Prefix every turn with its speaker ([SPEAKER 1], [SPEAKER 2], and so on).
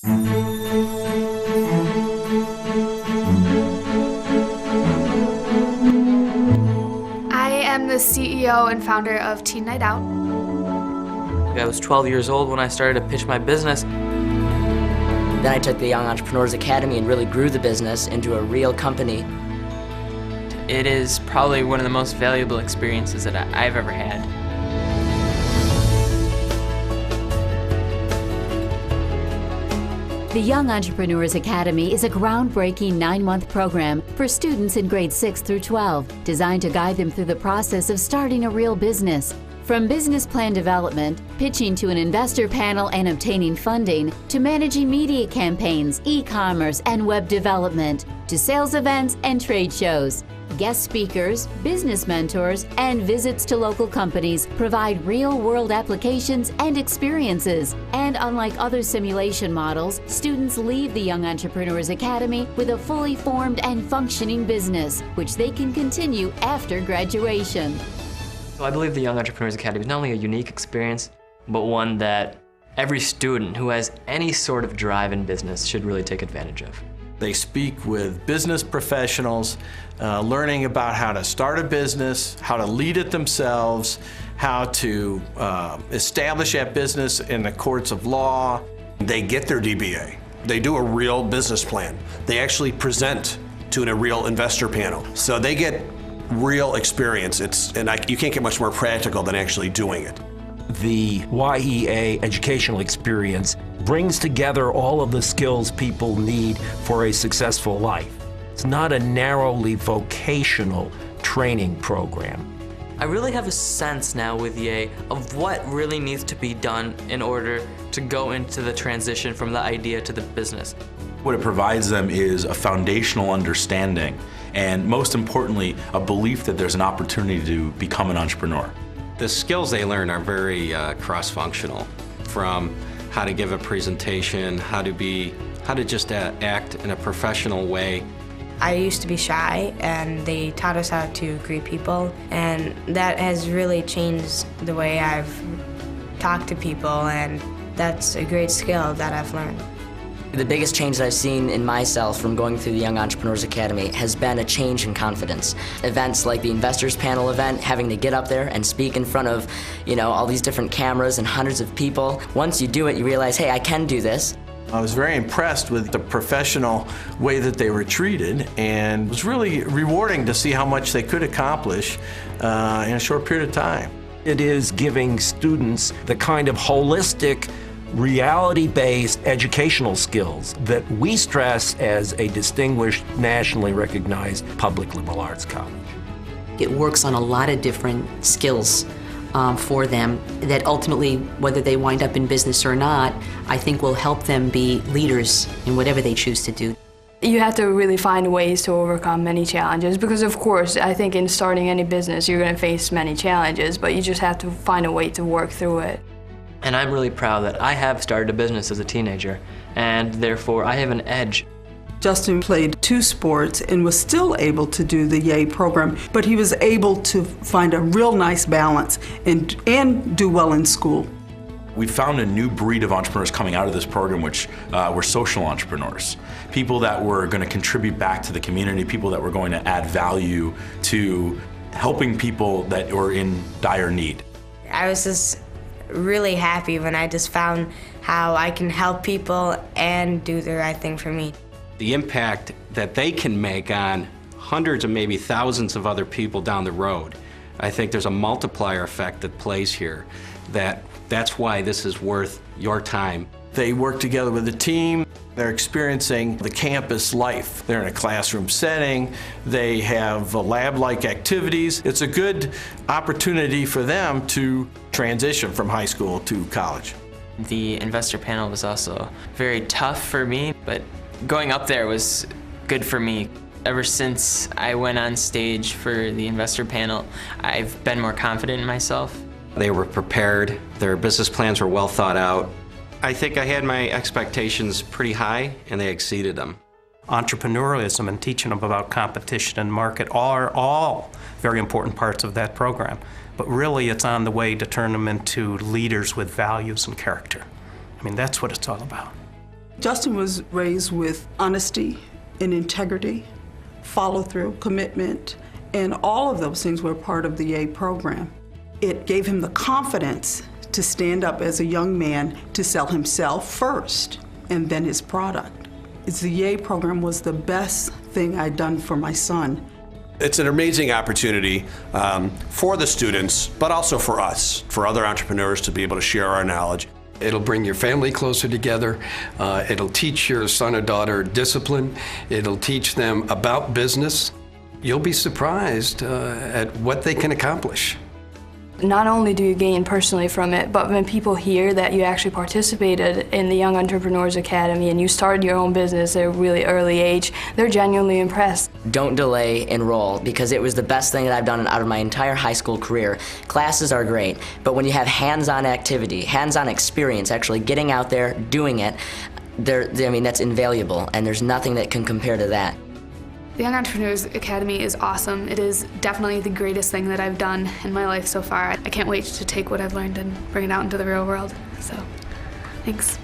[SPEAKER 1] I am the CEO and founder of Teen Night Out.
[SPEAKER 2] I was 12 years old when I started to pitch my business.
[SPEAKER 3] Then I took the Young Entrepreneurs Academy and really grew the business into a real company.
[SPEAKER 2] It is probably one of the most valuable experiences that I've ever had.
[SPEAKER 4] The Young Entrepreneurs Academy is a groundbreaking 9-month program for students in grades 6 through 12, designed to guide them through the process of starting a real business. From business plan development, pitching to an investor panel and obtaining funding, to managing media campaigns, e-commerce, and web development, to sales events and trade shows. Guest speakers, business mentors, and visits to local companies provide real-world applications and experiences. And unlike other simulation models, students leave the Young Entrepreneurs Academy with a fully formed and functioning business, which they can continue after graduation.
[SPEAKER 2] So I believe the Young Entrepreneurs Academy is not only a unique experience, but one that every student who has any sort of drive in business should really take advantage of.
[SPEAKER 5] They speak with business professionals, learning about how to start a business, how to lead it themselves, how to establish that business in the courts of law.
[SPEAKER 6] They get their DBA. They do a real business plan. They actually present to a real investor panel. So they get real experience. You can't get much more practical than actually doing it.
[SPEAKER 7] The YEA educational experience brings together all of the skills people need for a successful life. It's not a narrowly vocational training program.
[SPEAKER 2] I really have a sense now with YEA of what really needs to be done in order to go into the transition from the idea to the business.
[SPEAKER 8] What it provides them is a foundational understanding and, most importantly, a belief that there's an opportunity to become an entrepreneur.
[SPEAKER 9] The skills they learn are very cross-functional, from how to give a presentation, how to just act in a professional way.
[SPEAKER 10] I used to be shy, and they taught us how to greet people, and that has really changed the way I've talked to people, and that's a great skill that I've learned.
[SPEAKER 3] The biggest change that I've seen in myself from going through the Young Entrepreneurs Academy has been a change in confidence. Events like the Investors Panel event, having to get up there and speak in front of, all these different cameras and hundreds of people. Once you do it, you realize, hey, I can do this.
[SPEAKER 5] I was very impressed with the professional way that they were treated, and it was really rewarding to see how much they could accomplish in a short period of time.
[SPEAKER 7] It is giving students the kind of holistic, reality-based educational skills that we stress as a distinguished, nationally recognized public liberal arts college.
[SPEAKER 11] It works on a lot of different skills for them that ultimately, whether they wind up in business or not, I think will help them be leaders in whatever they choose to do.
[SPEAKER 12] You have to really find ways to overcome many challenges because, of course, I think in starting any business, you're going to face many challenges, but you just have to find a way to work through it.
[SPEAKER 2] And I'm really proud that I have started a business as a teenager, and therefore I have an edge.
[SPEAKER 13] Justin played 2 sports and was still able to do the YEA program, but he was able to find a real nice balance and do well in school.
[SPEAKER 8] We found a new breed of entrepreneurs coming out of this program, which were social entrepreneurs. People that were going to contribute back to the community, people that were going to add value to helping people that were in dire need.
[SPEAKER 10] I was just really happy when I just found how I can help people and do the right thing for me.
[SPEAKER 9] The impact that they can make on hundreds or maybe thousands of other people down the road, I think there's a multiplier effect that plays here. That's why this is worth your time.
[SPEAKER 5] They work together with a team. They're experiencing the campus life. They're in a classroom setting. They have lab-like activities. It's a good opportunity for them to transition from high school to college.
[SPEAKER 2] The investor panel was also very tough for me, but going up there was good for me. Ever since I went on stage for the investor panel, I've been more confident in myself.
[SPEAKER 9] They were prepared. Their business plans were well thought out. I think I had my expectations pretty high, and they exceeded them.
[SPEAKER 14] Entrepreneurialism and teaching them about competition and market are all very important parts of that program. But really, it's on the way to turn them into leaders with values and character. I mean, that's what it's all about.
[SPEAKER 13] Justin was raised with honesty and integrity, follow-through, commitment, and all of those things were part of the YA program. It gave him the confidence to stand up as a young man to sell himself first and then his product. The YA program was the best thing I'd done for my son.
[SPEAKER 6] It's an amazing opportunity for the students, but also for us, for other entrepreneurs to be able to share our knowledge.
[SPEAKER 15] It'll bring your family closer together. It'll teach your son or daughter discipline. It'll teach them about business. You'll be surprised at what they can accomplish.
[SPEAKER 12] Not only do you gain personally from it, but when people hear that you actually participated in the Young Entrepreneurs Academy and you started your own business at a really early age, they're genuinely impressed.
[SPEAKER 3] Don't delay, enroll, because it was the best thing that I've done out of my entire high school career. Classes are great, but when you have hands-on activity, hands-on experience, actually getting out there, doing it, that's invaluable, and there's nothing that can compare to that.
[SPEAKER 1] The Young Entrepreneurs Academy is awesome. It is definitely the greatest thing that I've done in my life so far. I can't wait to take what I've learned and bring it out into the real world. So, thanks.